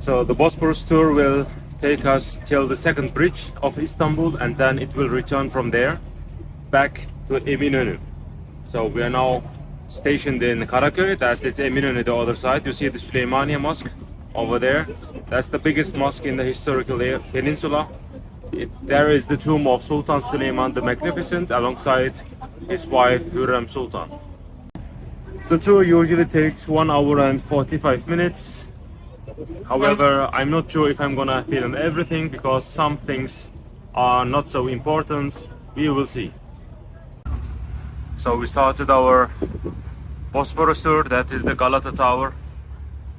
So the Bosphorus tour will take us till the second bridge of Istanbul, and then it will return from there back to Eminönü. So we are now stationed in Karaköy. That is Eminönü, the other side. You see the Süleymaniye Mosque over there. That's the biggest mosque in the historical peninsula. There is the tomb of Sultan Süleyman the Magnificent alongside his wife Hürrem Sultan. The tour usually takes 1 hour and 45 minutes. However, I'm not sure if I'm gonna film everything because some things are not so important. We will see. So we started our Bosphorus tour. That is the Galata Tower,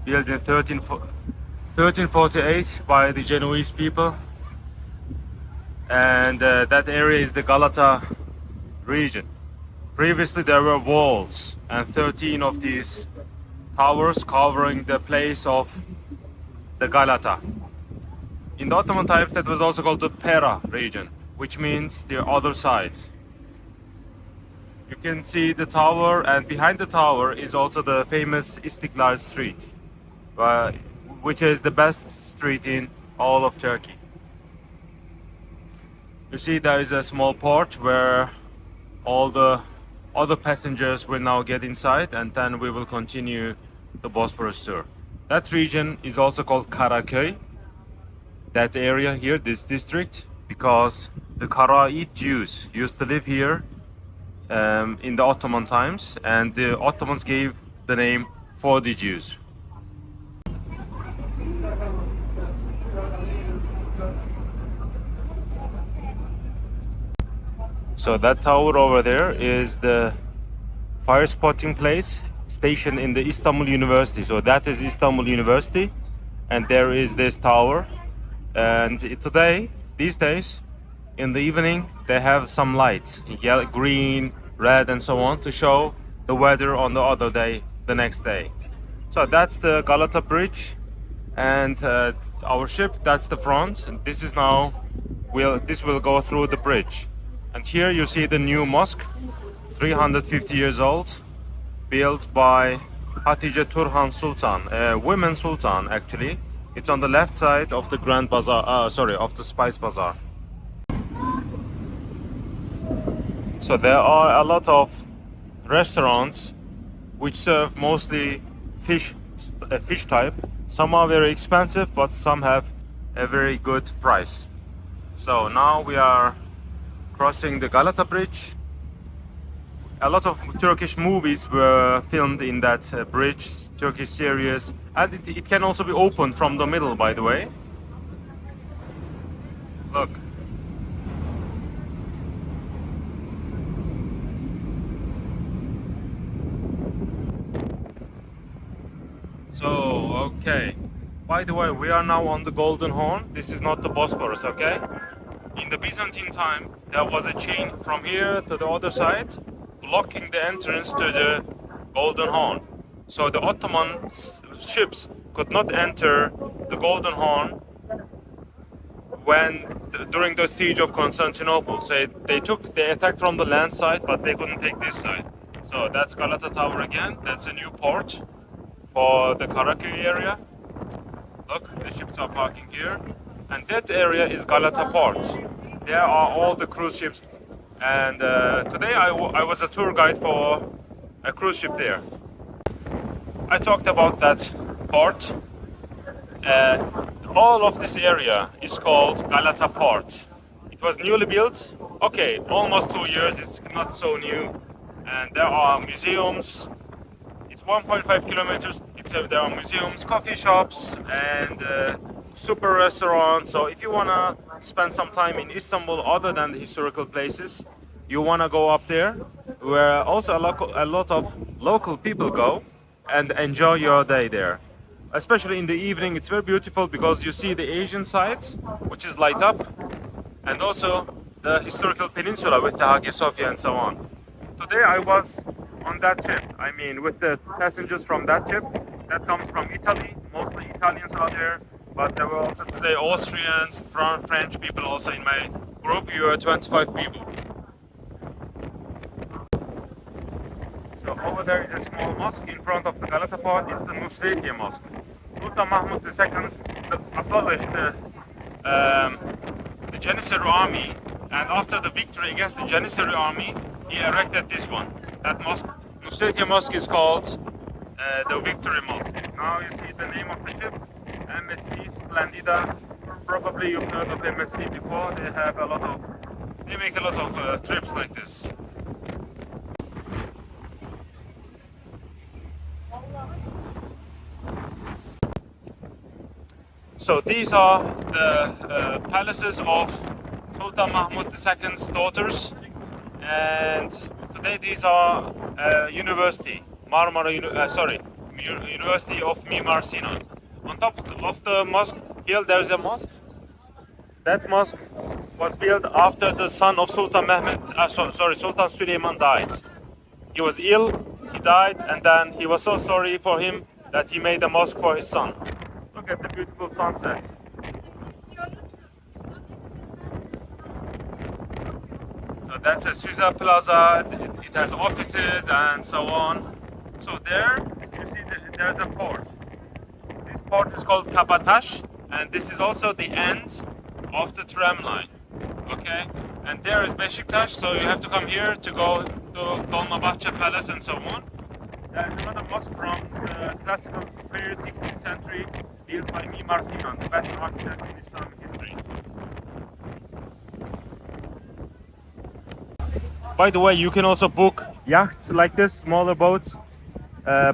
built in 1348 by the Genoese people. And that area is the Galata region. Previously there were walls and 13 of these towers covering the place of the Galata. In the Ottoman times that was also called the Pera region, which means the other side. You can see the tower, and behind the tower is also the famous Istiklal Street, which is the best street in all of Turkey. You see there is a small port where all the other passengers will now get inside, and then we will continue the Bosphorus tour. That region is also called Karaköy, that area here, this district, because the Karaite Jews used to live here in the Ottoman times, and the Ottomans gave the name for the Jews. So that tower over there is the fire spotting place station in the Istanbul University. So that is Istanbul University, and there is this tower. And today, these days, in the evening, they have some lights, yellow, green, red, and so on, to show the weather on the other day, the next day. So that's the Galata Bridge, and our ship. That's the front. And this is now this will go through the bridge. And here you see the new mosque, 350 years old, built by Hatice Turhan Sultan, a women sultan actually. It's on the left side of the Grand Bazaar, of the Spice Bazaar. So there are a lot of restaurants which serve mostly fish type. Some are very expensive, but some have a very good price. So now we are crossing the Galata Bridge. A lot of Turkish movies were filmed in that bridge, Turkish series, and it can also be opened from the middle, by the way. Look. So, okay. By the way, we are now on the Golden Horn. This is not the Bosphorus, okay? In the Byzantine time, there was a chain from here to the other side, blocking the entrance to the Golden Horn. So the Ottoman ships could not enter the Golden Horn during the siege of Constantinople. So they attacked from the land side, but they couldn't take this side. So that's Galata Tower again. That's a new port for the Karaköy area. Look, the ships are parking here. And that area is Galata Port. There are all the cruise ships. And today I was a tour guide for a cruise ship there. I talked about that port. All of this area is called Galata Port. It was newly built. Okay, almost 2 years. It's not so new. And there are museums. It's 1.5 kilometers. There are museums, coffee shops, and super restaurants. So if you wanna spend some time in Istanbul other than the historical places, you wanna go up there, where also a lot of local people go and enjoy your day there. Especially in the evening, it's very beautiful because you see the Asian side, which is light up, and also the historical peninsula with the Hagia Sophia and so on. Today I was on that ship, I mean with the passengers from that ship that comes from Italy. Mostly Italians are there, but there were also today Austrians, French people also in my group. We were 25 people. So over there is a small mosque in front of the Galata Port. It's the Nusretiye Mosque. Sultan Mahmud II abolished the Janissary army, and after the victory against the Janissary army, he erected this one. That mosque, Nusretiye Mosque, is called the Victory Mosque. Now you see the name of the ship, MSC Splendida. Probably you've heard of MSC before. They make a lot of trips like this. So these are the palaces of Sultan Mahmud II's daughters, and today these are university, Marmara, University of Mimar Sinan. On top of the mosque, here there's a mosque. That mosque was built after the son of Sultan Sultan Süleyman died. He was ill, he died, and then he was so sorry for him that he made a mosque for his son. Look at the beautiful sunset. So that's a Suza Plaza. It has offices and so on. So there, you see there's a port. This port is called Kabatash, and this is also the end of the tram line. Okay, and there is Beşiktaş, so you have to come here to go to Dolmabahce Palace and so on. There's another mosque from the classical period, 16th century, built by Mimar Sinan, the best architect in Islamic history. By the way, you can also book yachts like this, smaller boats,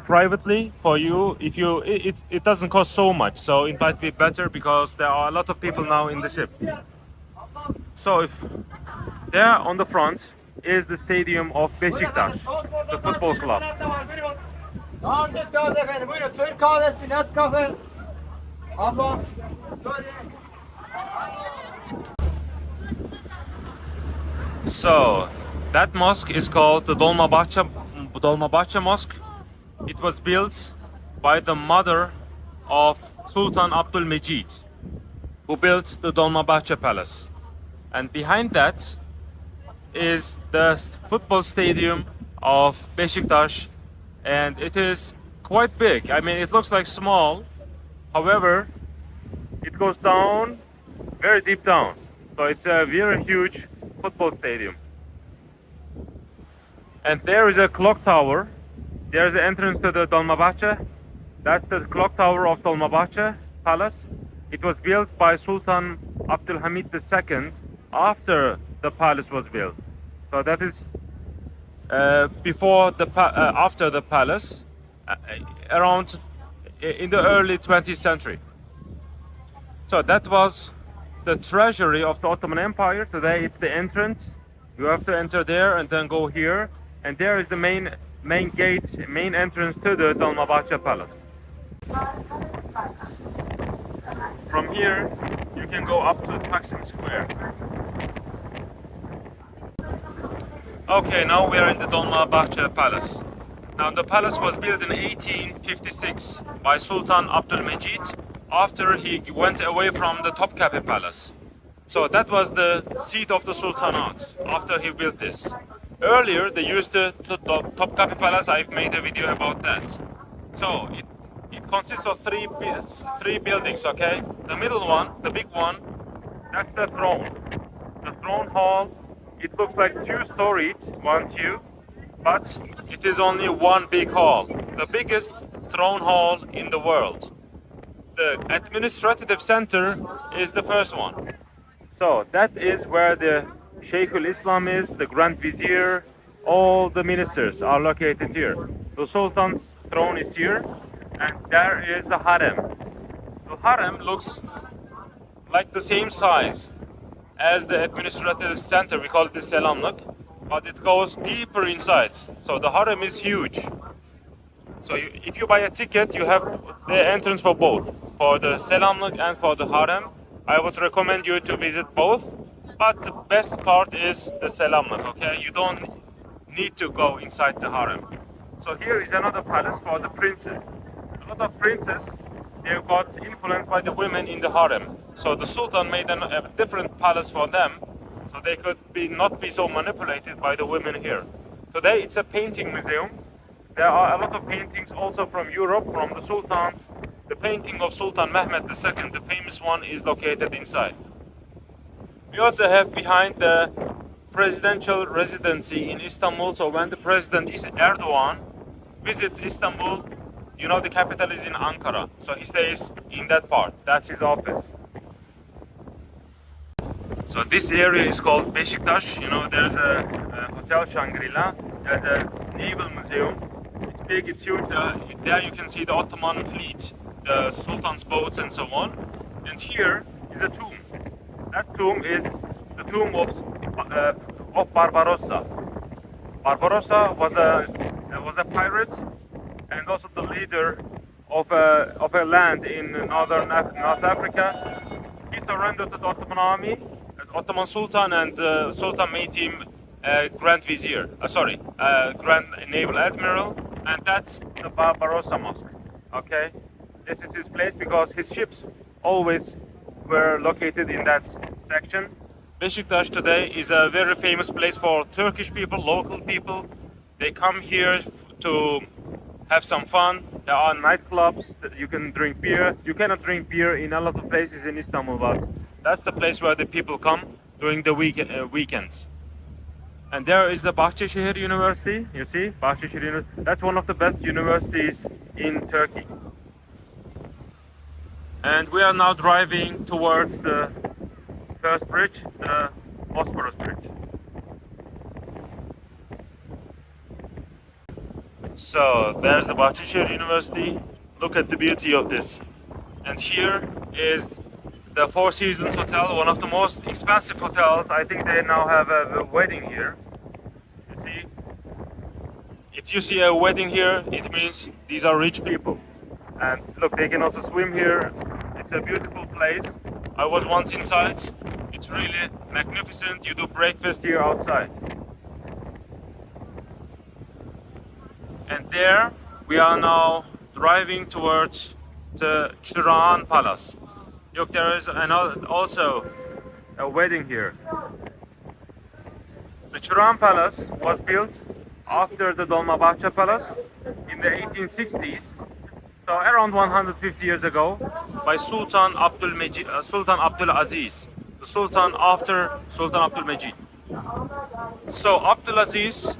privately for you. If it doesn't cost so much, so it might be better because there are a lot of people now in the ship. So there on the front is the stadium of Beşiktaş, the football club. So that mosque is called the Dolmabahce Mosque. It was built by the mother of Sultan Abdülmecid, who built the Dolmabahce Palace. And behind that is the football stadium of Beşiktaş, and it is quite big. I mean, it looks like small, however, it goes down very deep down. So it's a very huge football stadium. And there is a clock tower. There's the entrance to the Dolmabahce. That's the clock tower of Dolmabahce Palace. It was built by Sultan Abdülhamid II after the palace was built. So that is after the palace, around in the early 20th century. So that was the treasury of the Ottoman Empire. Today it's the entrance. You have to enter there and then go here. And there is the main gate, main entrance to the Dolmabahce Palace. From here, you can go up to Taksim Square. Okay, now we are in the Dolmabahce Palace. Now the palace was built in 1856 by Sultan Abdülmecid after he went away from the Topkapi Palace. So that was the seat of the Sultanate after he built this. Earlier they used the Topkapi Palace. I've made a video about that. So it consists of three buildings, okay? The middle one, the big one, that's the throne. The throne hall, it looks like two-storied, but it is only one big hall. The biggest throne hall in the world. The administrative center is the first one. So that is where the Sheikhul Islam is, the Grand Vizier, all the ministers are located here. The Sultan's throne is here, and there is the harem. The harem looks like the same size as the administrative center. We call it the Selamlık, but it goes deeper inside. So the harem is huge. So if you buy a ticket, you have the entrance for both, for the Selamlık and for the harem. I would recommend you to visit both, but the best part is the Selamlık, okay? You don't need to go inside the harem. So here is another palace for the princes. A lot of princes, they got influenced by the women in the harem. So the Sultan made a different palace for them, so they could not be so manipulated by the women here. Today it's a painting museum. There are a lot of paintings also from Europe, from the Sultans, The painting of Sultan Mehmed II, the famous one, is located inside. We also have behind the presidential residency in Istanbul. So when the president is Erdogan visits Istanbul, you know the capital is in Ankara. So he stays in that part. That's his office. So this area is called Beşiktaş. You know, there's a Hotel Shangri-La. There's a naval museum. It's big, it's huge. There you can see the Ottoman fleet, the Sultan's boats and so on. And here is a tomb. That tomb is the tomb of Barbarossa. Barbarossa was a pirate and also the leader of a land in North Africa. He surrendered to the Ottoman army as Ottoman Sultan, and Sultan made him Grand Vizier. Grand Naval Admiral, and that's the Barbarossa Mosque. Okay, this is his place because his ships always were located in that section. Beşiktaş today is a very famous place for Turkish people, local people. They come here to have some fun. There are nightclubs that you can drink beer. You cannot drink beer in a lot of places in Istanbul, but that's the place where the people come during the weekends. And there is the Bahçeşehir University. You see, Bahçeşehir University. That's one of the best universities in Turkey. And we are now driving towards the first bridge, the Bosphorus bridge. So there's the Bahçeşehir University. Look at the beauty of this. And here is the Four Seasons Hotel, one of the most expensive hotels. I think they now have a wedding here. You see? If you see a wedding here, it means these are rich people. And look, they can also swim here. It's a beautiful place. I was once inside. It's really magnificent. You do breakfast here outside. And there we are now driving towards the Çırağan Palace. Look, there is also a wedding here. The Çırağan Palace was built after the Dolmabahce Palace in the 1860s, so around 150 years ago, by Sultan Abdulaziz, the Sultan after Sultan Abdülmecid. So Abdulaziz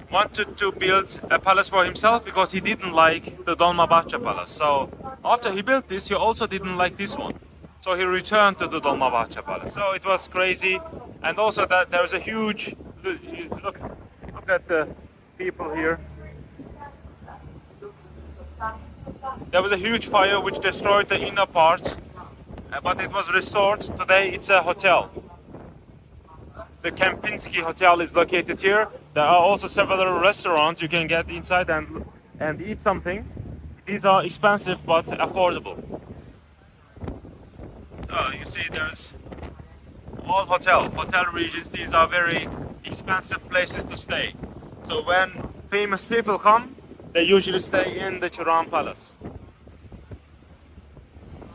wanted to build a palace for himself because he didn't like the Dolmabahce Palace. So after he built this, he also didn't like this one. So he returned to the Dolmabahce Palace. So it was crazy, and also that there was a huge look at the people here. There was a huge fire which destroyed the inner part, but it was restored. Today it's a hotel. The Kempinski Hotel is located here. There are also several restaurants you can get inside and eat something. These are expensive but affordable. So you see there's all hotel regions. These are very expensive places to stay. So when famous people come, they usually stay in the Çırağan Palace.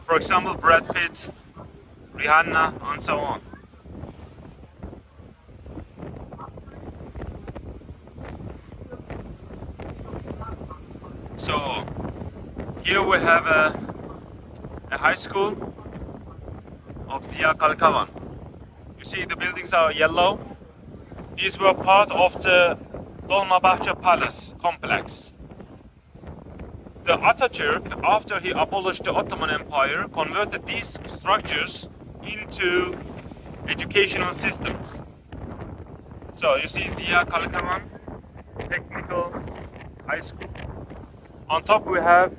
For example, Brad Pitt, Rihanna, and so on. So here we have a high school of Ziya Kalkavan. You see the buildings are yellow. These were part of the Dolmabahce Palace complex. The Atatürk, after he abolished the Ottoman Empire, converted these structures into educational systems. So you see Ziya Kalkavan Technical High School. On top we have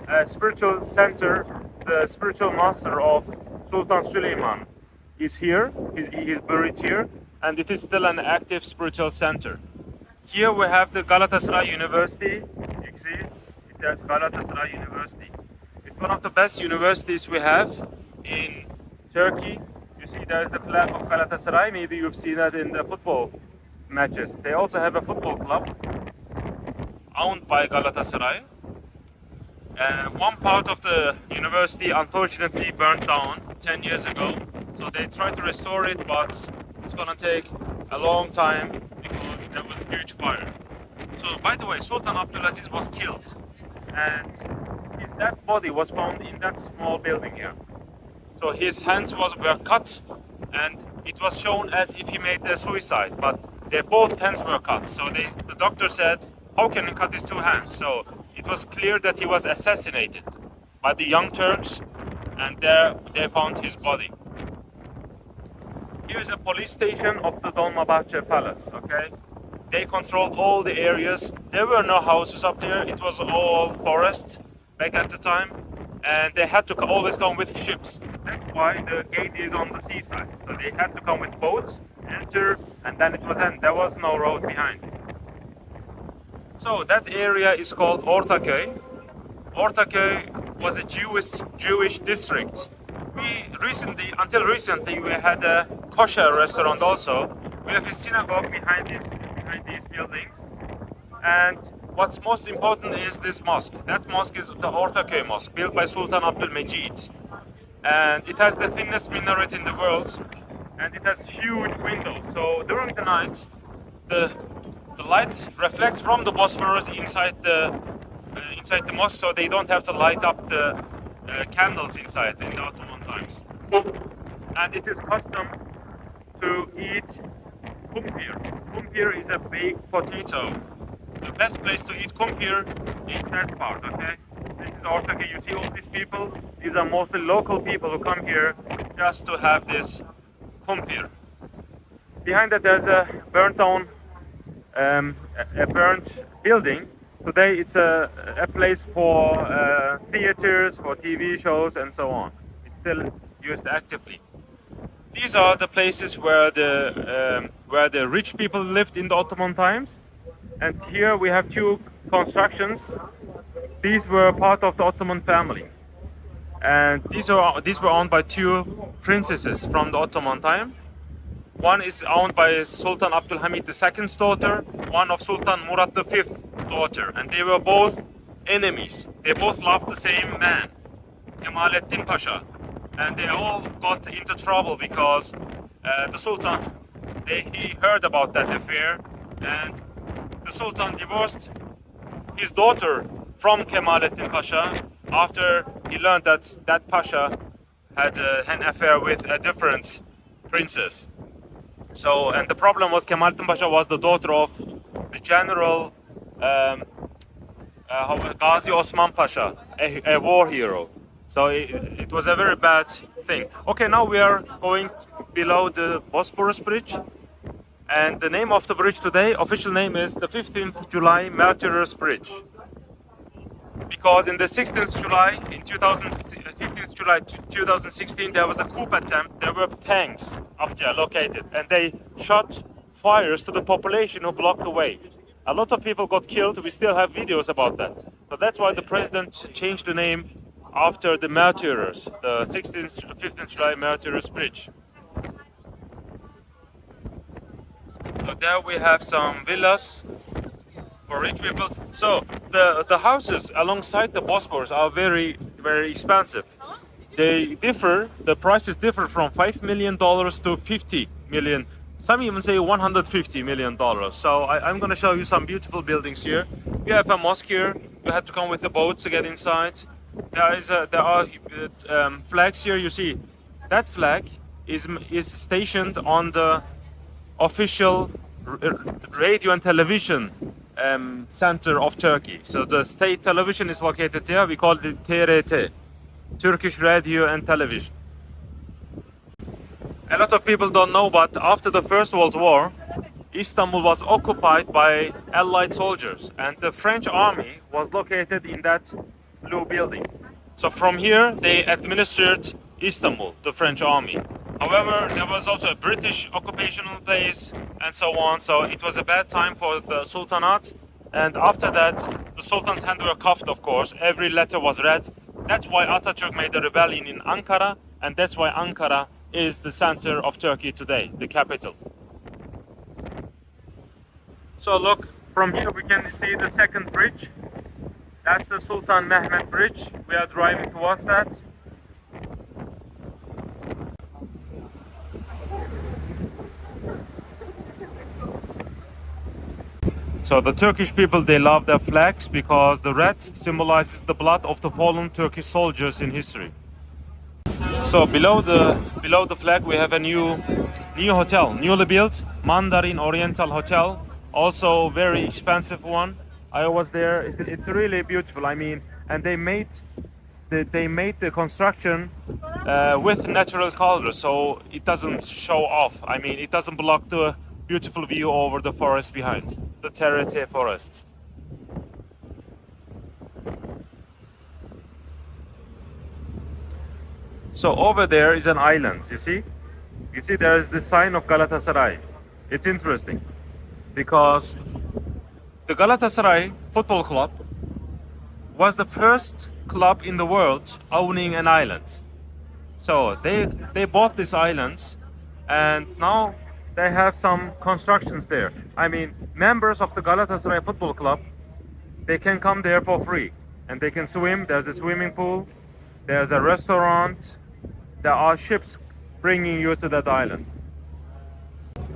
a spiritual center. The spiritual master of Sultan Süleyman is here. He's buried here, and it is still an active spiritual center. Here we have the Galatasaray University. You can see it says Galatasaray University. It's one of the best universities we have in Turkey. You see there's the flag of Galatasaray. Maybe you've seen that in the football matches. They also have a football club owned by Galatasaray. One part of the university unfortunately burnt down 10 years ago. So they tried to restore it, but it's gonna take a long time because there was a huge fire. So by the way, Sultan Abdulaziz was killed, and his that body was found in that small building here. So his hands were cut, and it was shown as if he made a suicide, but both hands were cut. So the doctor said, how can he cut his two hands? So it was clear that he was assassinated by the Young Turks, and there they found his body. Here's a police station of the Dolmabahce Palace, okay? They controlled all the areas. There were no houses up there. It was all forest back at the time. And they had to always come with ships. That's why the gate is on the seaside. So they had to come with boats, enter, and then it was end. There was no road behind. So that area is called Ortaköy. Ortaköy was a Jewish district. Until recently, we had a kosher restaurant also. We have a synagogue behind these buildings. And what's most important is this mosque. That mosque is the Ortaköy Mosque, built by Sultan Abdülmecid. And it has the thinnest minaret in the world, and it has huge windows. So during the night, the light reflects from the Bosphorus inside the mosque, so they don't have to light up the candles inside in the Ottoman times. And it is custom to eat kumpir. Kumpir is a baked potato. The best place to eat kumpir is that part, okay? This is Ortaköy. You see all these people? These are mostly local people who come here just to have this kumpir. Behind that there's a burnt down, a burnt building. Today it's a place for theaters, for TV shows and so on. It's still used actively. These are the places where the rich people lived in the Ottoman times. And here we have two constructions. These were part of the Ottoman family. And these were owned by two princesses from the Ottoman time. One is owned by Sultan Abdülhamid II's daughter, one of Sultan Murad V's daughter. And they were both enemies. They both loved the same man, Kemalettin Pasha. And they all got into trouble because the Sultan, he heard about that affair, and the Sultan divorced his daughter from Kemalettin Pasha after he learned that that Pasha had an affair with a different princess. So, and the problem was Kemalettin Pasha was the daughter of the general Gazi Osman Pasha, a war hero. So it was a very bad thing. Okay, now we are going below the Bosphorus Bridge. And the name of the bridge today, official name is the 15th July Martyrs Bridge. Because in the 16th July, in 15th July 2016, there was a coup attempt. There were tanks up there located, and they shot fires to the population who blocked the way. A lot of people got killed. We still have videos about that. So that's why the president changed the name after the martyrs, the 15th July Martyrs Bridge. So there we have some villas for rich people. So the houses alongside the Bosphorus are very, very expensive. They differ, the prices differ from $5 million to 50 million. Some even say $150 million. So I'm going to show you some beautiful buildings here. We have a mosque here. You have to come with a boat to get inside. There are flags here. You see, that flag is stationed on the official radio and television center of Turkey. So the state television is located there. We call it TRT, Turkish Radio and Television. A lot of people don't know, but after the First World War, Istanbul was occupied by Allied soldiers, and the French army was located in that blue building. So from here, they administered Istanbul, the French army. However, there was also a British occupational base and so on, so it was a bad time for the Sultanate. And after that, the Sultan's hands were cuffed, of course. Every letter was read. That's why Atatürk made a rebellion in Ankara, and that's why Ankara is the center of Turkey today, the capital. So look, from here we can see the second bridge. That's the Sultan Mehmet Bridge. We are driving towards that. So the Turkish people, they love their flags because the red symbolizes the blood of the fallen Turkish soldiers in history. So below the flag we have a new hotel, newly built Mandarin Oriental Hotel, also very expensive one. I was there. It's really beautiful. I mean, and they made the construction with natural colors, so it doesn't show off. I mean, it doesn't block the beautiful view over the forest behind, the Terete forest. So over there is an island, you see? You see there is the sign of Galatasaray. It's interesting because the Galatasaray Football Club was the first club in the world owning an island. So they bought this island and now they have some constructions there. I mean, members of the Galatasaray Football Club, they can come there for free and they can swim. There's a swimming pool, there's a restaurant, there are ships bringing you to that island.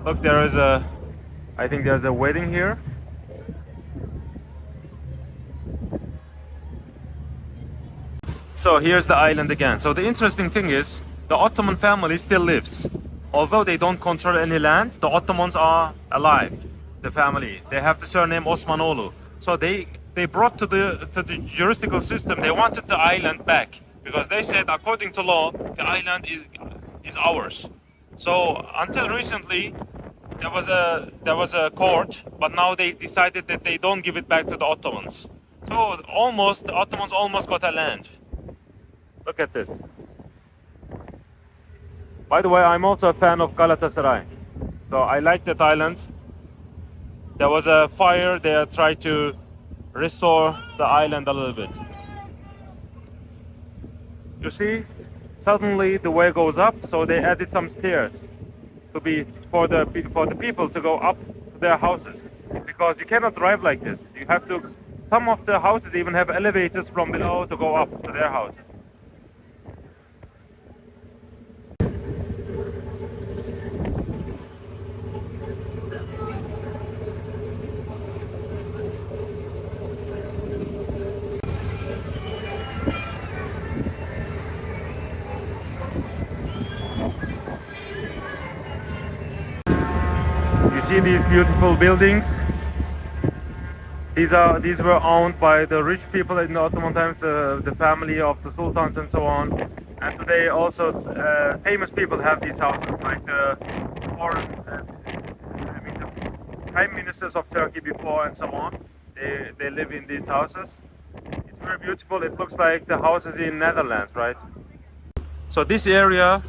Look, I think there's a wedding here. So here's the island again. So the interesting thing is, the Ottoman family still lives. Although they don't control any land, the Ottomans are alive. The family, they have the surname Osmanoğlu. So they brought to the juridical system, they wanted the island back because they said, according to law, the island is ours. So until recently, there was a court, but now they decided that they don't give it back to the Ottomans. So the Ottomans almost got a land. Look at this. By the way, I'm also a fan of Galatasaray. So I like that island. There was a fire, they tried to restore the island a little bit. You see, suddenly the way goes up, so they added some stairs to be for the people to go up to their houses. Because you cannot drive like this. You have to. Some of the houses even have elevators from below to go up to their houses. You see these beautiful buildings? These were owned by the rich people in the Ottoman times, the family of the sultans and so on. And today also famous people have these houses, like the prime ministers of Turkey before and so on. They live in these houses. It's very beautiful. It looks like the houses in Netherlands, right? So this area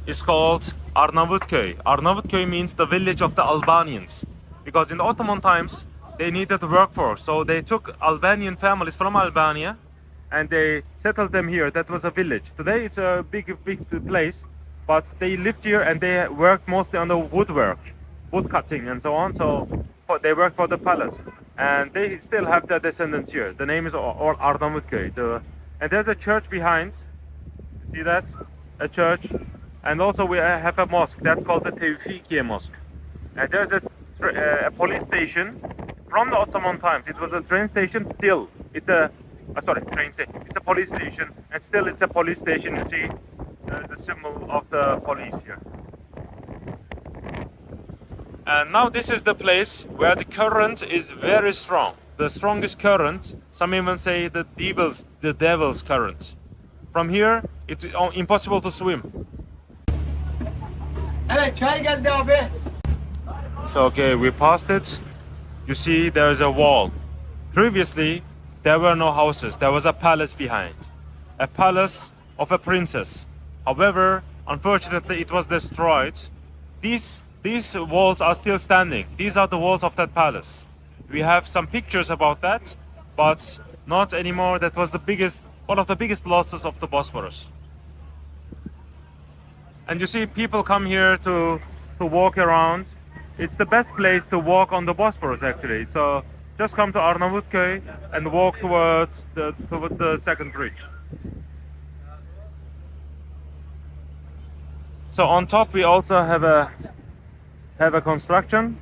is called Arnavutköy. Arnavutköy means the village of the Albanians, because in the Ottoman times they needed a workforce, so they took Albanian families from Albania and they settled them here. That was a village. Today it's a big place, but they lived here and they worked mostly on the woodwork, wood cutting and so on. So they worked for the palace, and they still have their descendants here. The name is Arnavutköy. And there's a church behind. See that? A church. And also we have a mosque that's called the Tevfikiye Mosque. And there's a police station from the Ottoman times. It was a train station. Still, it's a It's a police station, and still it's a police station. You see, there's the symbol of the police here. And now this is the place where the current is very strong. The strongest current. Some even say the devil's current. From here, it's impossible to swim. So okay, we passed it. You see, there is a wall. Previously, there were no houses. There was a palace behind. A palace of a princess. However, unfortunately, it was destroyed. These walls are still standing. These are the walls of that palace. We have some pictures about that, but not anymore. That was one of the biggest losses of the Bosphorus. And you see, people come here to walk around. It's the best place to walk on the Bosphorus, actually. So just come to Arnavutköy and walk towards the second bridge. So on top we also have a construction.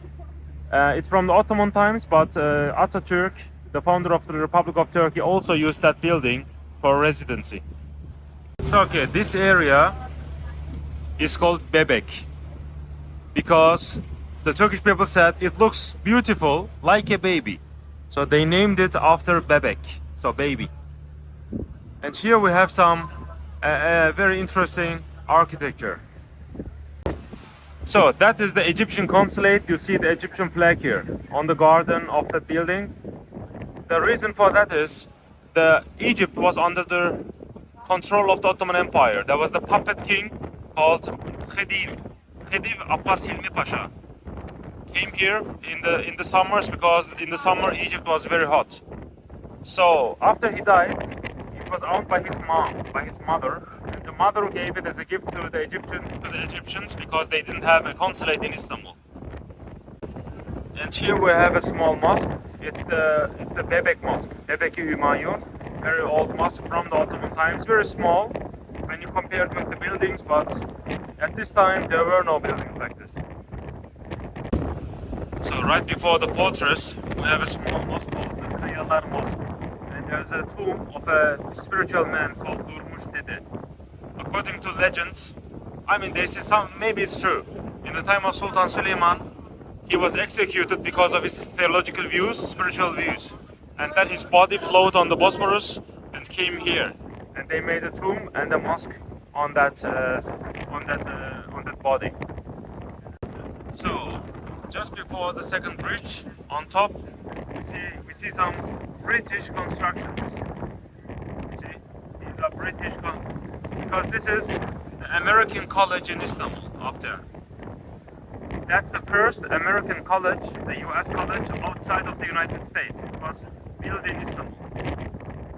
It's from the Ottoman times, but Atatürk, the founder of the Republic of Turkey, also used that building for residency. So okay, this area is called Bebek because the Turkish people said it looks beautiful like a baby. So they named it after Bebek, so baby. And here we have some very interesting architecture. So that is the Egyptian consulate. You see the Egyptian flag here on the garden of the building. The reason for that is Egypt was under the control of the Ottoman Empire. There was the puppet king called Khedive Abbas Hilmi Pasha. Came here in the summers because in the summer Egypt was very hot. So after he died, it was owned by his mom, by his mother. And the mother gave it as a gift to the Egyptians because they didn't have a consulate in Istanbul. And here we have a small mosque. It's the Bebek Mosque, Bebek-i Hümayun, very old mosque from the Ottoman times. Very small when you compare it with the buildings, but at this time there were no buildings like this. So right before the fortress, we have a small mosque called the Kayalar Mosque. And there's a tomb of a spiritual man called Durmuş Dede. According to legends, I mean they say maybe it's true. In the time of Sultan Süleyman, he was executed because of his theological views, spiritual views. And then his body flowed on the Bosphorus and came here. And they made a tomb and a mosque on that body. So just before the second bridge, on top, we see some British constructions. See, these are British because this is the American college in Istanbul up there. That's the first American college, the US college outside of the United States. It was built in Istanbul.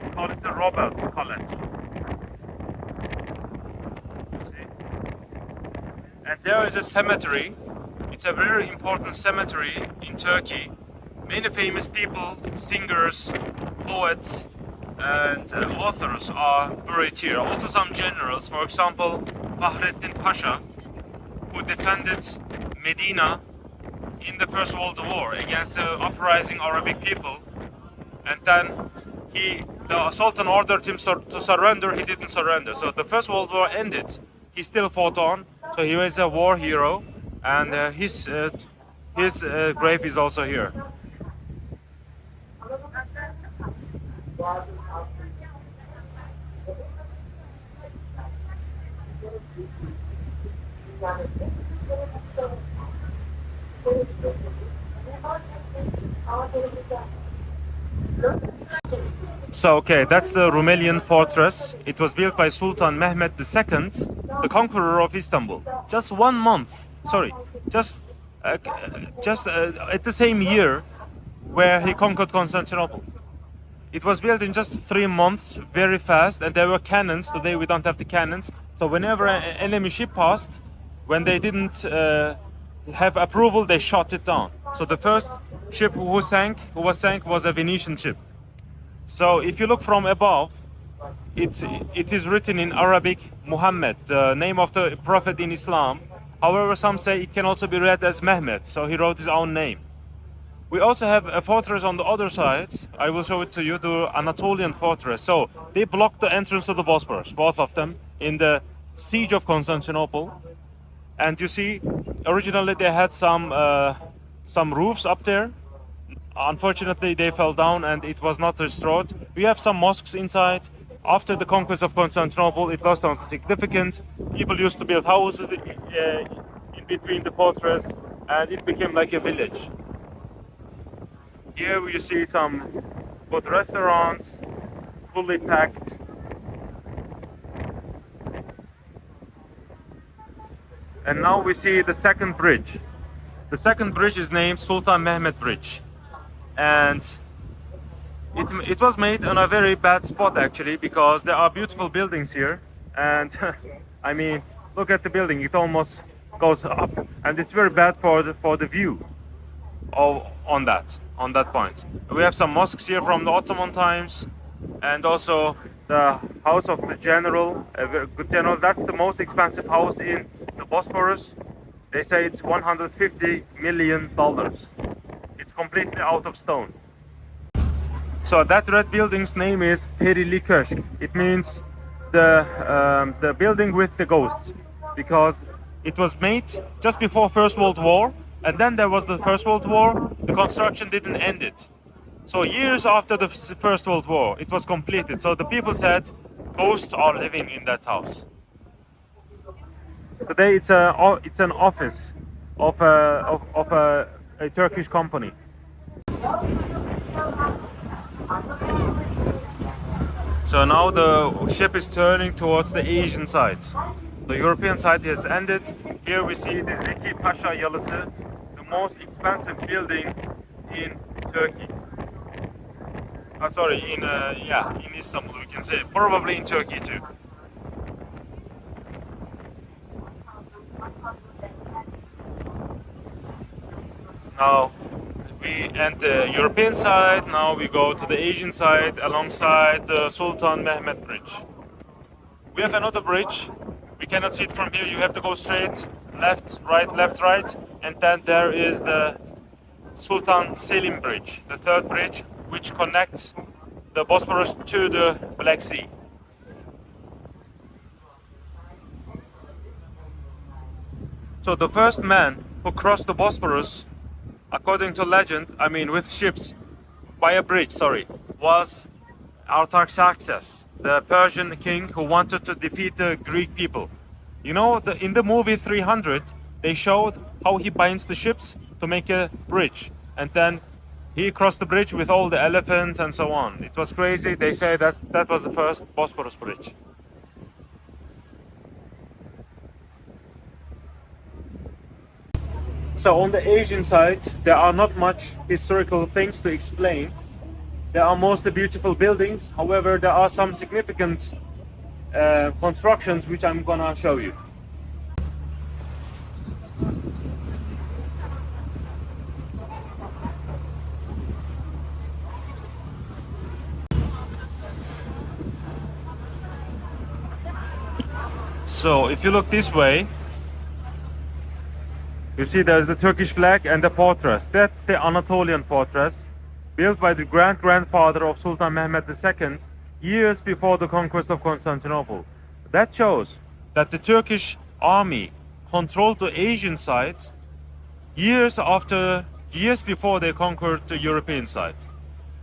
We call it the Roberts College. See? And there is a cemetery. It's a very important cemetery in Turkey. Many famous people, singers, poets, and authors are buried here. Also some generals, for example, Fahrettin Pasha, who defended Medina in the First World War against the uprising Arabic people. And then the Sultan ordered him to surrender, he didn't surrender. So the First World War ended, he still fought on, so he was a war hero. And his grave is also here. So okay, that's the Rumelian fortress. It was built by Sultan Mehmed II, the conqueror of Istanbul. Just 1 month. Sorry, just at the same year where he conquered Constantinople. It was built in just 3 months, very fast, and there were cannons. Today we don't have the cannons. So whenever an enemy ship passed, when they didn't have approval, they shot it down. So the first ship who was sank was a Venetian ship. So if you look from above, it is written in Arabic, Muhammad, the name of the prophet in Islam. However, some say it can also be read as Mehmet, so he wrote his own name. We also have a fortress on the other side. I will show it to you, the Anatolian fortress. So they blocked the entrance to the Bosphorus, both of them, in the siege of Constantinople. And you see, originally they had some roofs up there. Unfortunately, they fell down and it was not restored. We have some mosques inside. After the conquest of Constantinople, it lost on significance. People used to build houses in between the fortress, and it became like a village. Here you see some good restaurants, fully packed. And now we see the second bridge. The second bridge is named Sultan Mehmed Bridge. And it was made on a very bad spot actually, because there are beautiful buildings here. And I mean, look at the building, it almost goes up. And it's very bad for the view on that point. We have some mosques here from the Ottoman times, and also the house of the general, a very good general. That's the most expensive house in the Bosphorus. They say it's $150 million. completely out of stone. So that red building's name is Perili Köşk. It means the building with the ghosts, because it was made just before First World War, and then there was the First World War. The construction didn't end it. So years after the First World War, it was completed. So the people said ghosts are living in that house. Today it's an office of a Turkish company. So now the ship is turning towards the Asian side. The European side has ended. Here we see the Zeki Pasha Yalısı, the most expensive building in Turkey. Sorry, in Istanbul, we can say, probably in Turkey too. Now we enter the European side. Now we go to the Asian side alongside the Sultan Mehmet Bridge. We have another bridge. We cannot see it from here. You have to go straight, left, right, and then there is the Sultan Selim Bridge, the third bridge, which connects the Bosphorus to the Black Sea. So the first man who crossed the Bosphorus, according to legend, I mean with ships, by a bridge, was Artaxerxes, the Persian king who wanted to defeat the Greek people. You know, in the movie 300, they showed how he binds the ships to make a bridge, and then he crossed the bridge with all the elephants and so on. It was crazy. They say that was the first Bosphorus bridge. So on the Asian side, there are not much historical things to explain. There are mostly beautiful buildings. However, there are some significant constructions which I'm gonna show you. So if you look this way, you see there's the Turkish flag and the fortress. That's the Anatolian fortress, built by the grandfather of Sultan Mehmet II years before the conquest of Constantinople. That shows that the Turkish army controlled the Asian side years before they conquered the European side.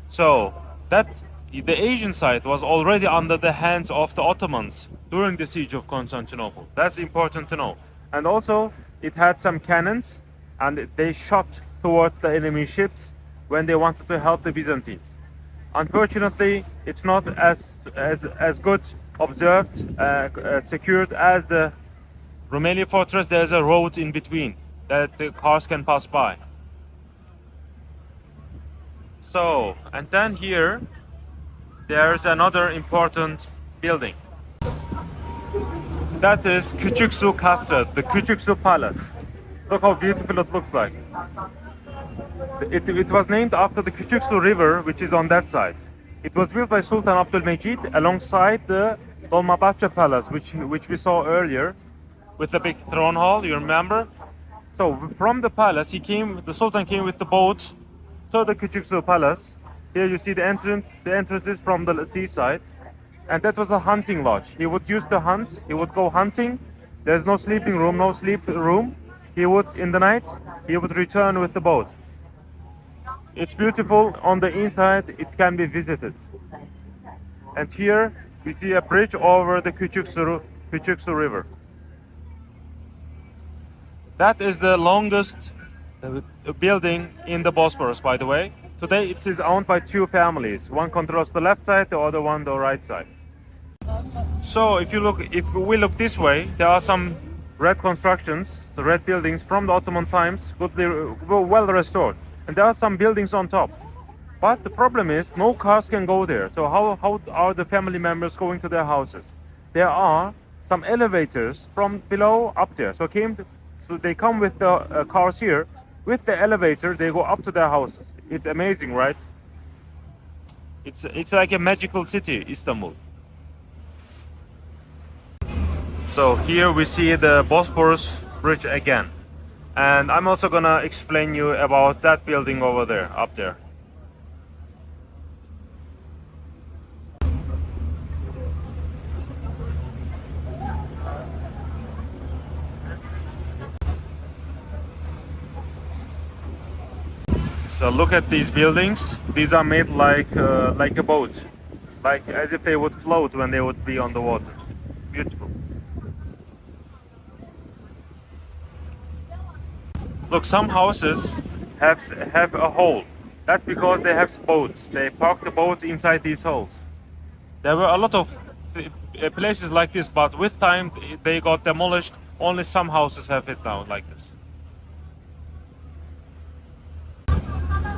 So that the Asian side was already under the hands of the Ottomans during the siege of Constantinople. That's important to know. And also it had some cannons, and they shot towards the enemy ships when they wanted to help the Byzantines. Unfortunately, it's not as good observed, secured as the Rumeli fortress. There's a road in between that the cars can pass by. So, and then here, there's another important building. That is Küçüksu Castle, the Küçüksu Palace. Look how beautiful it looks like. It was named after the Küçüksu River, which is on that side. It was built by Sultan Abdülmecit alongside the Dolmabahce Palace, which we saw earlier, with the big throne hall, you remember? So from the palace, the Sultan came with the boat to the Küçüksu Palace. Here you see the entrance. The entrance is from the seaside. And that was a hunting lodge. He would use to hunt. He would go hunting. There's no sleeping room, no sleep room. He would, in the night, he would return with the boat. It's beautiful. On the inside, it can be visited. And here we see a bridge over the Küçüksu River. That is the longest building in the Bosphorus, by the way. Today it is owned by two families. One controls the left side, the other one the right side. So if we look this way, there are some red constructions, the red buildings from the Ottoman times, well restored. And there are some buildings on top. But the problem is, no cars can go there. So how are the family members going to their houses? There are some elevators from below up there. So they come with the cars here. With the elevator, they go up to their houses. It's amazing, right? It's like a magical city, Istanbul. So here we see the Bosphorus bridge again. And I'm also gonna explain you about that building over there, up there. So look at these buildings. These are made like a boat, like as if they would float when they would be on the water. Beautiful. Look, some houses have a hole. That's because they have boats. They park the boats inside these holes. There were a lot of places like this, but with time they got demolished. Only some houses have it now like this.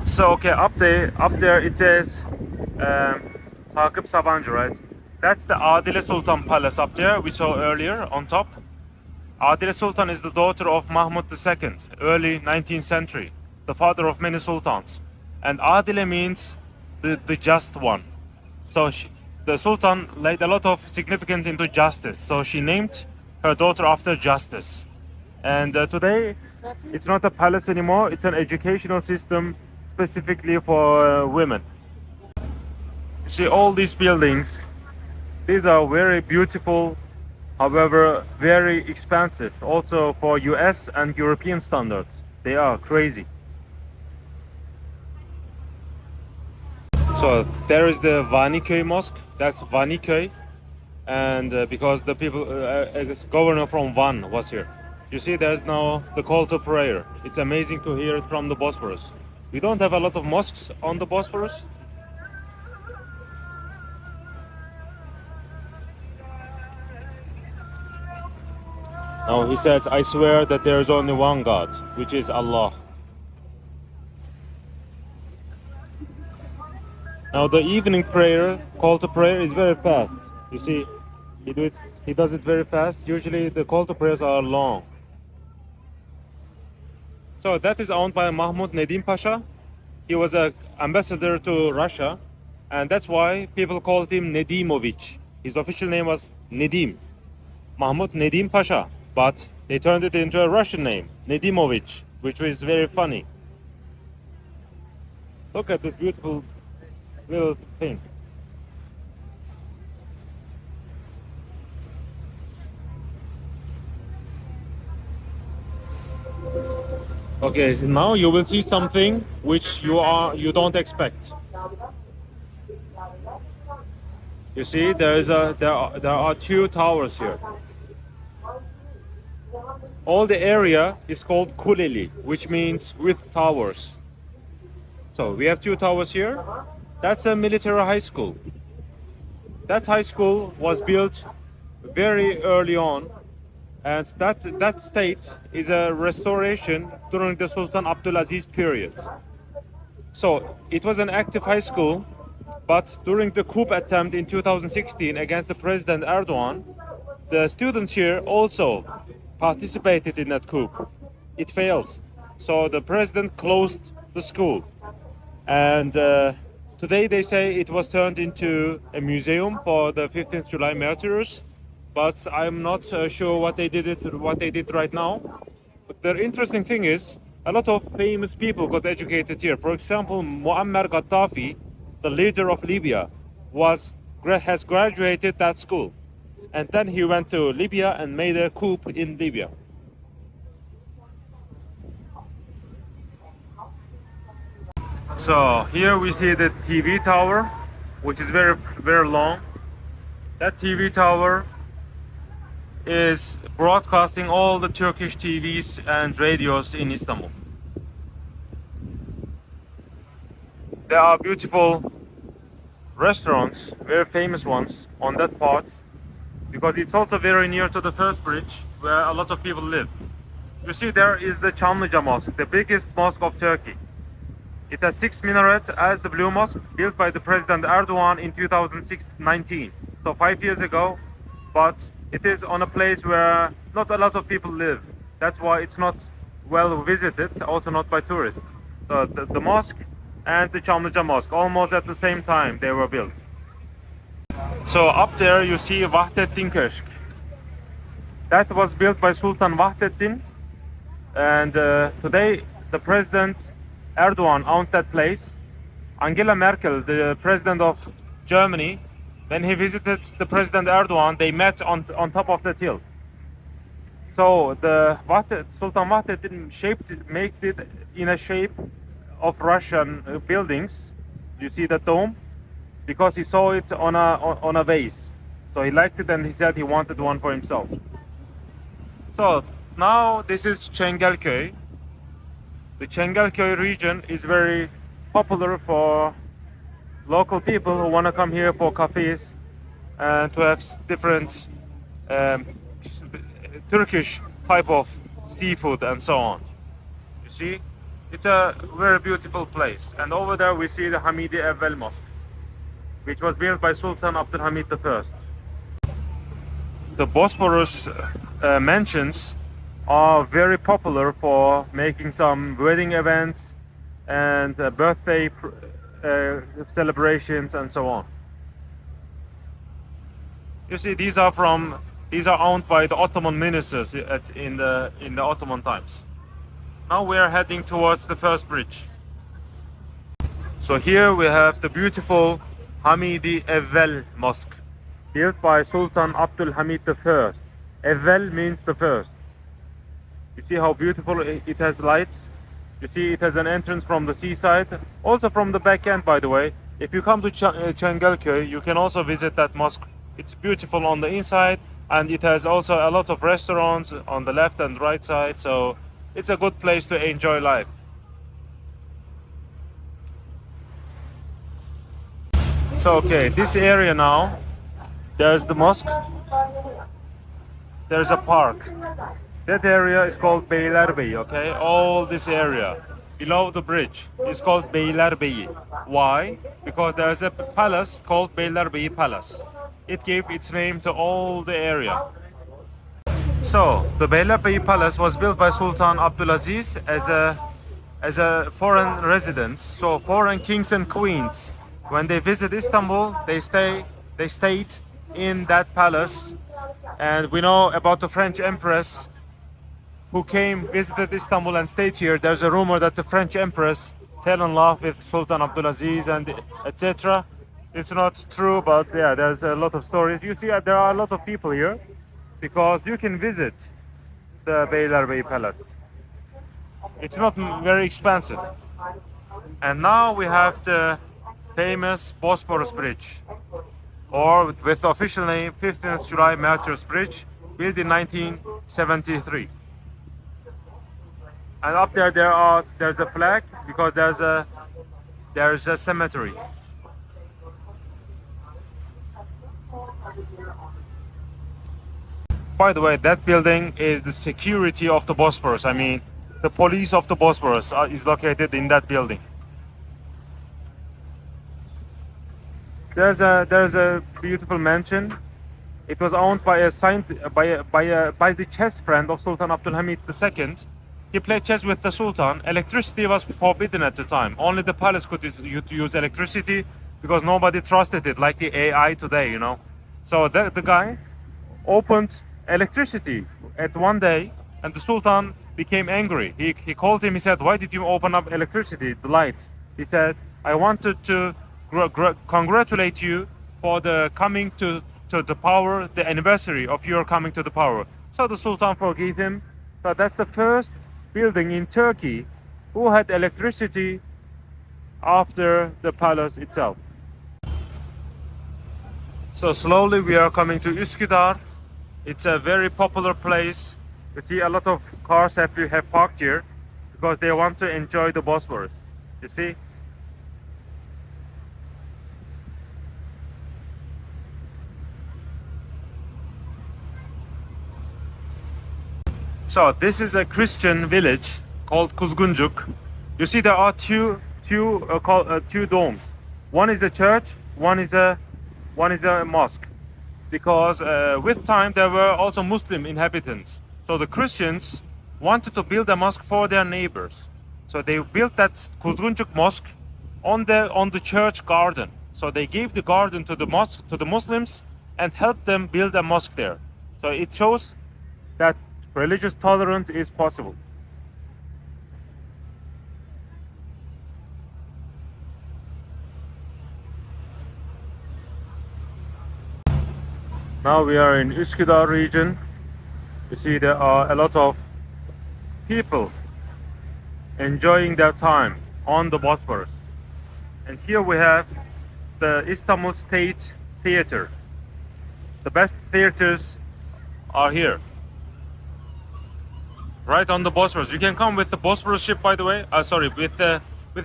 So okay, up there it says Sakıp Sabancı, right? That's the Adile Sultan Palace up there we saw earlier on top. Adile Sultan is the daughter of Mahmud II, early 19th century, the father of many sultans. And Adile means the just one. So the Sultan laid a lot of significance into justice. So she named her daughter after justice. And today, it's not a palace anymore. It's an educational system specifically for women. You see all these buildings. These are very beautiful, however, very expensive. Also for US and European standards. They are crazy. So there is the Vaniköy Mosque. That's Vaniköy. And because the people, governor from Van was here. You see, there's now the call to prayer. It's amazing to hear it from the Bosphorus. We don't have a lot of mosques on the Bosphorus. Now he says, I swear that there is only one God, which is Allah. Now the evening prayer, call to prayer, is very fast. You see, he does it very fast. Usually the call to prayers are long. So that is owned by Mahmud Nedim Pasha. He was an ambassador to Russia, and that's why people called him Nedimovich. His official name was Nedim, Mahmud Nedim Pasha, but they turned it into a Russian name, Nedimovich, which was very funny. Look at this beautiful little thing. Okay, now you will see something which you don't expect. You see, there are two towers here. All the area is called Kuleli, which means with towers. So we have two towers here. That's a military high school. That high school was built very early on. And that state is a restoration during the Sultan Abdulaziz period. So it was an active high school, but during the coup attempt in 2016 against the President Erdogan, the students here also participated in that coup. It failed. So the president closed the school. And today they say it was turned into a museum for the 15th July martyrs. But I'm not sure what they did right now. But the interesting thing is, a lot of famous people got educated here. For example, Muammar Gaddafi, the leader of Libya, has graduated that school, and then he went to Libya and made a coup in Libya. So here we see the TV tower, which is very, very long. That TV tower is broadcasting all the Turkish TVs and radios in Istanbul. There are beautiful restaurants, very famous ones on that part, because it's also very near to the first bridge where a lot of people live. You see, there is the Çamlıca Mosque, the biggest mosque of Turkey. It has 6 minarets as the Blue Mosque, built by the President Erdogan in 2019, so 5 years ago, but it is on a place where not a lot of people live. That's why it's not well visited, also not by tourists. So the mosque and the Çamlıca Mosque, almost at the same time they were built. So up there you see Vahdettin Köşk. That was built by Sultan Vahdettin And today, the President Erdogan owns that place. Angela Merkel, the president of Germany, when he visited the President Erdogan, they met on top of that hill. So the Sultan Vahdettin made it in a shape of Russian buildings. You see the dome, because he saw it on a vase. So he liked it and he said he wanted one for himself. So now this is Çengelköy. The Çengelköy region is very popular for local people who want to come here for cafes and to have different Turkish type of seafood and so on. You see, it's a very beautiful place. And over there we see the Hamidi Evvel Mosque, which was built by Sultan Abdülhamid I. The Bosphorus mansions are very popular for making some wedding events and birthday celebrations and so on. You see, these are owned by the Ottoman ministers in the Ottoman times. Now we are heading towards the first bridge. So here we have the beautiful Hamidi Evvel Mosque, built by Sultan Abdülhamid I. Evvel means the first. You see how beautiful it has lights. You see it has an entrance from the seaside, also from the back end, by the way. If you come to Çengelköy, you can also visit that mosque. It's beautiful on the inside, and it has also a lot of restaurants on the left and right side, so it's a good place to enjoy life. So okay, this area now, there's the mosque, there's a park. That area is called Beylerbeyi, okay? All this area below the bridge is called Beylerbeyi. Why? Because there's a palace called Beylerbeyi Palace. It gave its name to all the area. So the Beylerbeyi Palace was built by Sultan Abdulaziz as a foreign residence. So foreign kings and queens, when they visit Istanbul, they stayed in that palace. And we know about the French Empress who visited Istanbul and stayed here. There's a rumor that the French Empress fell in love with Sultan Abdulaziz and etc. It's not true, but yeah, there's a lot of stories. You see, there are a lot of people here because you can visit the Beylerbeyi Palace. It's not very expensive. And now we have the famous Bosphorus Bridge, or with the official name 15th July Martyrs Bridge, built in 1973. And up there's a flag because there's a cemetery. By the way, that building is the security of the Bosphorus. I mean, the police of the Bosphorus is located in that building. There's a beautiful mansion. It was owned by the chess friend of Sultan Abdülhamid II. He played chess with the Sultan. Electricity was forbidden at the time. Only the palace could use electricity because nobody trusted it, like the AI today, you know. So the guy opened electricity at one day, and the Sultan became angry. He called him. He said, "Why did you open up electricity, the light?" He said, "I wanted to congratulate you for the coming to the power, the anniversary of your coming to the power." So the Sultan forgave him. So that's the first building in Turkey who had electricity after the palace itself. So slowly we are coming to Üsküdar. It's a very popular place. You see a lot of cars have parked here because they want to enjoy the Bosphorus. You see? So this is a Christian village called Kuzguncuk. You see, there are two domes. One is a church, one is a mosque. Because with time there were also Muslim inhabitants. So the Christians wanted to build a mosque for their neighbors. So they built that Kuzguncuk mosque on the church garden. So they gave the garden to the mosque, to the Muslims, and helped them build a mosque there. So it shows that religious tolerance is possible. Now we are in Üsküdar region. You see there are a lot of people enjoying their time on the Bosphorus. And here we have the Istanbul State Theater. The best theaters are here, right on the Bosphorus. You can come with the Bosphorus ship, by the way. Sorry, with a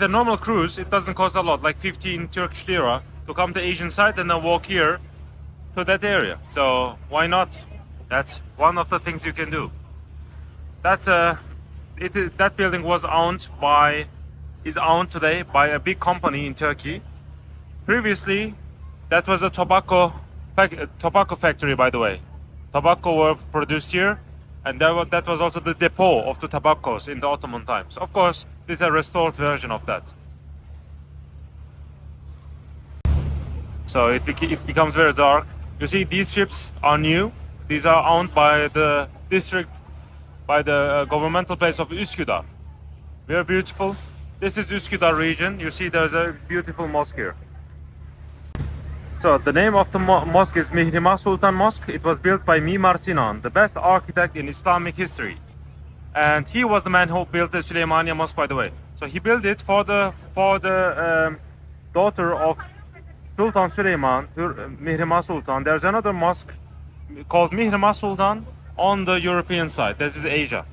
normal cruise, it doesn't cost a lot, like 15 Turkish lira, to come to Asian side and then walk here to that area. So why not? That's one of the things you can do. That's that building is owned today by a big company in Turkey. Previously, that was a tobacco factory, by the way. Tobacco were produced here, and that was also the depot of the tobaccos in the Ottoman times. Of course, this is a restored version of that. So it becomes very dark. You see, these ships are new. These are owned by the district, by the governmental place of Üsküdar. Very beautiful. This is Üsküdar region. You see there's a beautiful mosque here. So the name of the mosque is Mihrimah Sultan Mosque. It was built by Mimar Sinan, the best architect in Islamic history. And he was the man who built the Süleymaniye Mosque, by the way. So he built it for the daughter of Sultan Süleyman, Mihrimah Sultan. There's another mosque called Mihrimah Sultan on the European side. This is Asia.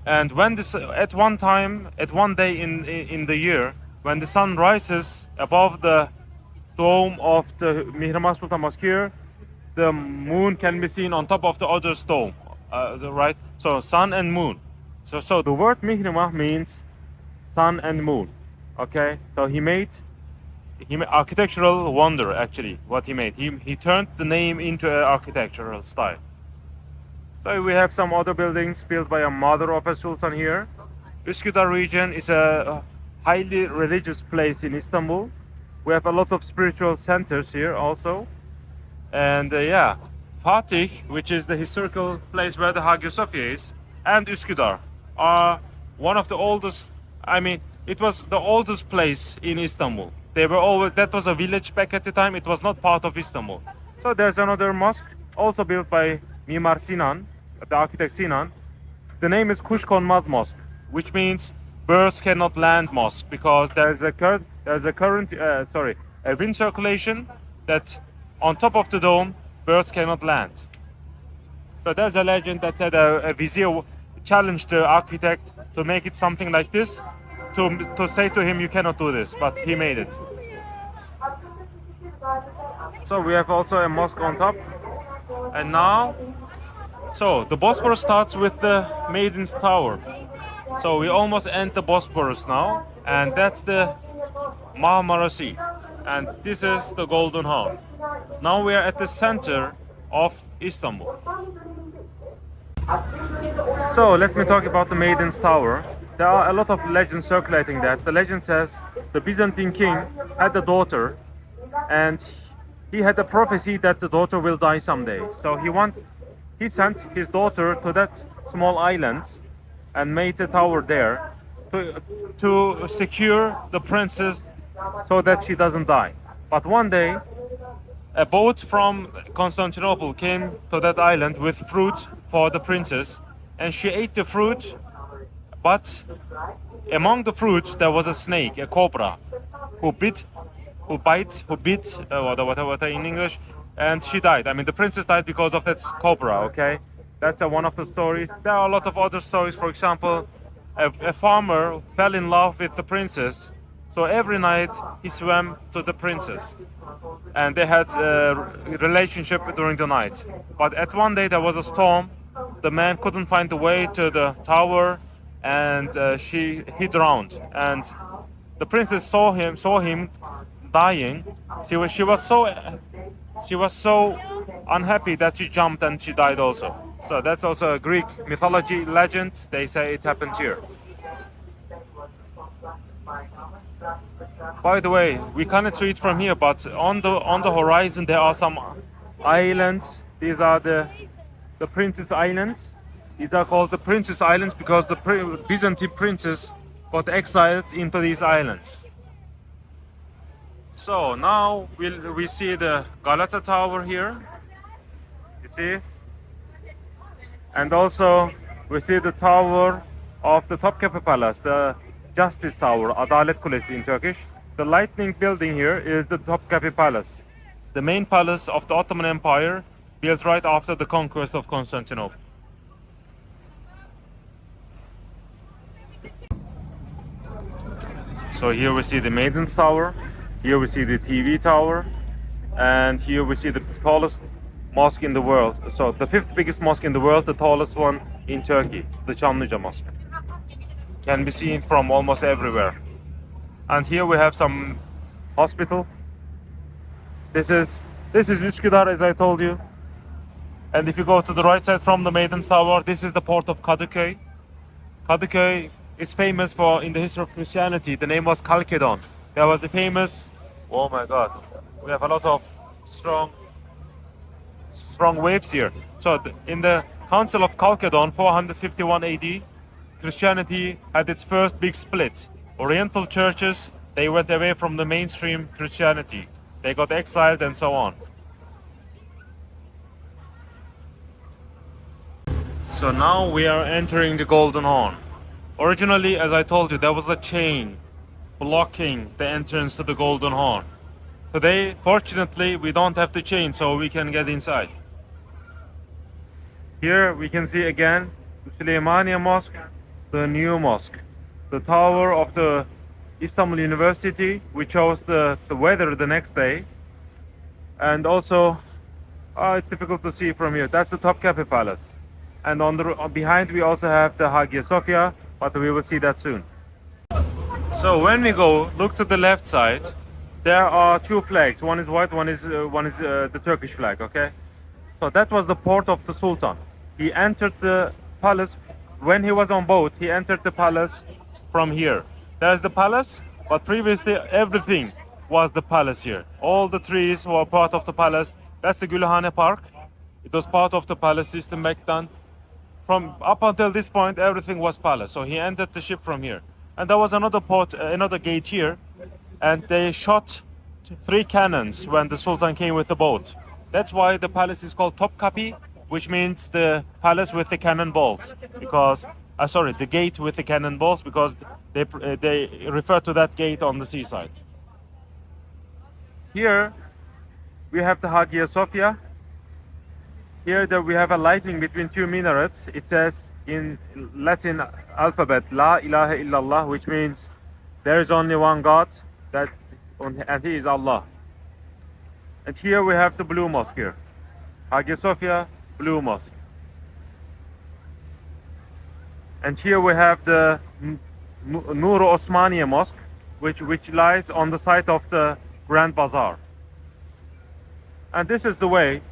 And when this, at one day in the year, when the sun rises above the dome of the Mihrimah Sultan Mosque here, the moon can be seen on top of the other dome, right? So sun and moon. So the word Mihrimah means sun and moon. Okay, so he made architectural wonder, actually. What he made, he turned the name into an architectural style. So we have some other buildings built by a mother of a sultan here. Üsküdar region is a highly religious place in Istanbul. We have a lot of spiritual centers here also. And yeah, Fatih, which is the historical place where the Hagia Sophia is, and Üsküdar are one of the oldest, it was the oldest place in Istanbul. That was a village back at the time. It was not part of Istanbul. So there's another mosque also built by Mimar Sinan, the architect Sinan. The name is Kuşkonmaz Mosque, which means birds cannot land mosque, because there's a wind circulation that on top of the dome birds cannot land. So there's a legend that said a vizier challenged the architect to make it something like this, to say to him, you cannot do this, but he made it. So we have also a mosque on top. And now, so the Bosphorus starts with the Maidens Tower. So we almost end the Bosphorus now, and that's the Marmara Sea. And this is the Golden Horn. Now we are at the center of Istanbul. So let me talk about the Maidens Tower. There are a lot of legends circulating that. The legend says the Byzantine king had a daughter, and he had a prophecy that the daughter will die someday. So he sent his daughter to that small island and made a tower there to secure the princess so that she doesn't die. But one day, a boat from Constantinople came to that island with fruit for the princess, and she ate the fruit, but among the fruit there was a snake, a cobra, who bit whatever in English, and she died. The princess died because of that cobra, okay? That's one of the stories. There are a lot of other stories. For example, a farmer fell in love with the princess, so every night he swam to the princess, and they had a relationship during the night. But at one day there was a storm. The man couldn't find the way to the tower, and he drowned. And the princess saw him dying. She was so unhappy that she jumped and she died also. So that's also a Greek mythology legend. They say it happened here. By the way, we cannot see it from here, but on the horizon there are some islands. These are the Princess Islands. These are called the Princess Islands because the Byzantine princes got exiled into these islands. So now we see the Galata Tower here. see? And also we see the tower of the Topkapi Palace, the Justice Tower, Adalet Kulesi in Turkish. The lightning building here is the Topkapi Palace, the main palace of the Ottoman Empire, built right after the conquest of Constantinople. So here we see the Maidens Tower, here we see the TV tower, and here we see the tallest mosque in the world. So the fifth biggest mosque in the world, the tallest one in Turkey, the Çamlıca Mosque. Can be seen from almost everywhere. And here we have some hospital. This is Üsküdar, as I told you. And if you go to the right side from the Maidens Tower, this is the port of Kadıköy. Kadıköy is famous for, in the history of Christianity, the name was Chalcedon. There was a famous, oh my god, we have a lot of strong waves here. So in the Council of Chalcedon, 451 AD, Christianity had its first big split. Oriental churches, they went away from the mainstream Christianity. They got exiled and so on. So now we are entering the Golden Horn. Originally, as I told you, there was a chain blocking the entrance to the Golden Horn. Today, fortunately, we don't have the chain, so we can get inside. Here we can see again the Süleymaniye Mosque, the new mosque, the tower of the Istanbul University. We chose the weather the next day, and also it's difficult to see from here. That's the Topkapi Palace, and on the behind we also have the Hagia Sophia, but we will see that soon. So when we go, look to the left side. There are two flags. One is white, one is the Turkish flag. Okay, so that was the port of the Sultan. He entered the palace when he was on boat. He entered the palace from here. There's the palace, but previously everything was the palace here. All the trees were part of the palace. That's the Gülhane Park. It was part of the palace system back then. From up until this point, everything was palace. So he entered the ship from here. And there was another port, another gate here, and they shot 3 cannons when the Sultan came with the boat. That's why the palace is called Topkapi, which means the palace with the cannonballs. Because, sorry, the gate with the cannonballs, because they refer to that gate on the seaside. Here we have the Hagia Sophia. Here we have a lightning between 2 minarets. It says in Latin alphabet, La ilaha illallah, which means there is only one God, and He is Allah. And here we have the Blue Mosque here. Hagia Sophia, Blue Mosque. And here we have the Nur Osmaniye Mosque, which lies on the site of the Grand Bazaar. And this is the way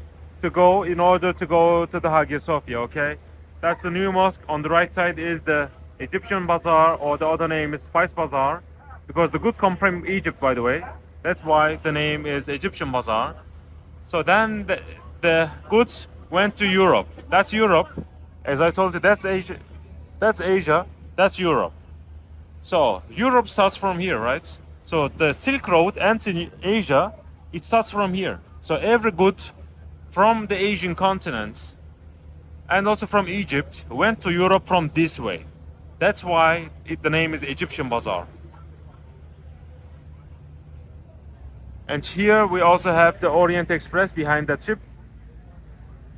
to go in order to go to the Hagia Sophia, okay? That's the new mosque. On the right side is the Egyptian Bazaar, or the other name is Spice Bazaar, because the goods come from Egypt, by the way. That's why the name is Egyptian Bazaar. So then the goods went to Europe. That's Europe. As I told you, that's Asia. That's Asia. That's Europe. So Europe starts from here, right? So the Silk Road ends in Asia. It starts from here. So every good from the Asian continent and also from Egypt went to Europe from this way. That's why the name is Egyptian Bazaar. And here we also have the Orient Express behind that ship.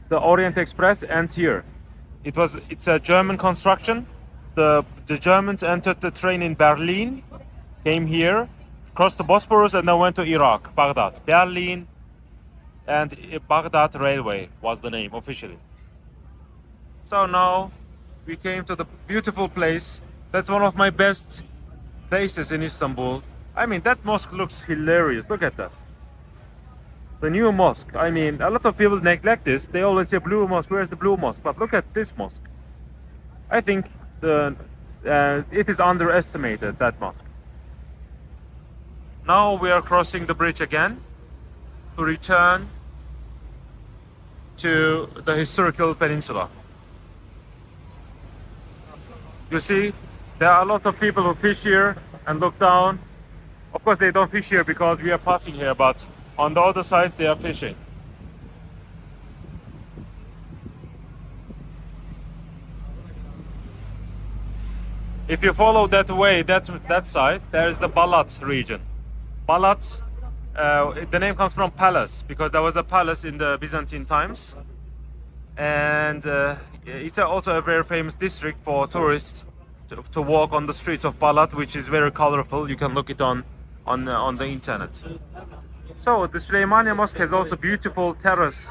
The Orient Express ends here. It's a German construction. The Germans entered the train in Berlin, came here, crossed the Bosphorus, and then went to Iraq, Baghdad. Berlin and Baghdad Railway was the name officially. So now we came to the beautiful place. That's one of my best places in Istanbul. I mean, that mosque looks hilarious. Look at that. The new mosque. I mean, a lot of people neglect this. They always say blue mosque. Where's the blue mosque? But look at this mosque. I think it is underestimated, that mosque. Now we are crossing the bridge again to return to the historical peninsula. You see, there are a lot of people who fish here and look down. Of course, they don't fish here because we are passing here, but on the other sides they are fishing. If you follow that way, that side, there is the Balat region. Balat, the name comes from palace because there was a palace in the Byzantine times, and it's also a very famous district for tourists to walk on the streets of Balat, which is very colorful. You can look it on the internet. So the Süleymaniye Mosque has also beautiful terrace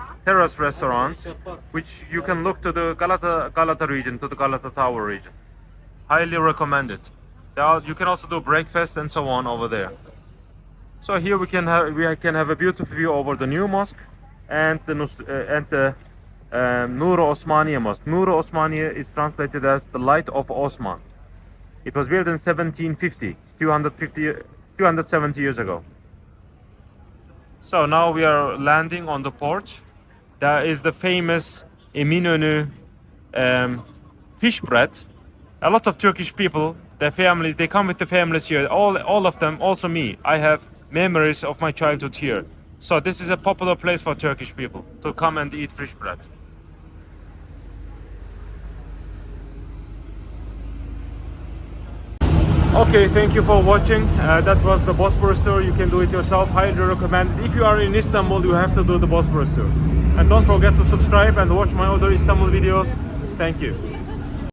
restaurants, which you can look to the Galata region, to the Galata Tower region. Highly recommend it. You can also do breakfast and so on over there. So here we can have a beautiful view over the new mosque and the Nur Osmaniye Mosque. Nur Osmaniye is translated as the light of Osman. It was built in 1750, 270 years ago. So now we are landing on the port. There is the famous Eminönü fish bread. A lot of Turkish people, their families, they come with the families here. All of them, also me. I have memories of my childhood here. So this is a popular place for Turkish people to come and eat fish bread. Okay, thank you for watching. That was the Bosphorus tour. You can do it yourself. Highly recommend it. If you are in Istanbul, you have to do the Bosphorus tour. And don't forget to subscribe and watch my other Istanbul videos. Thank you.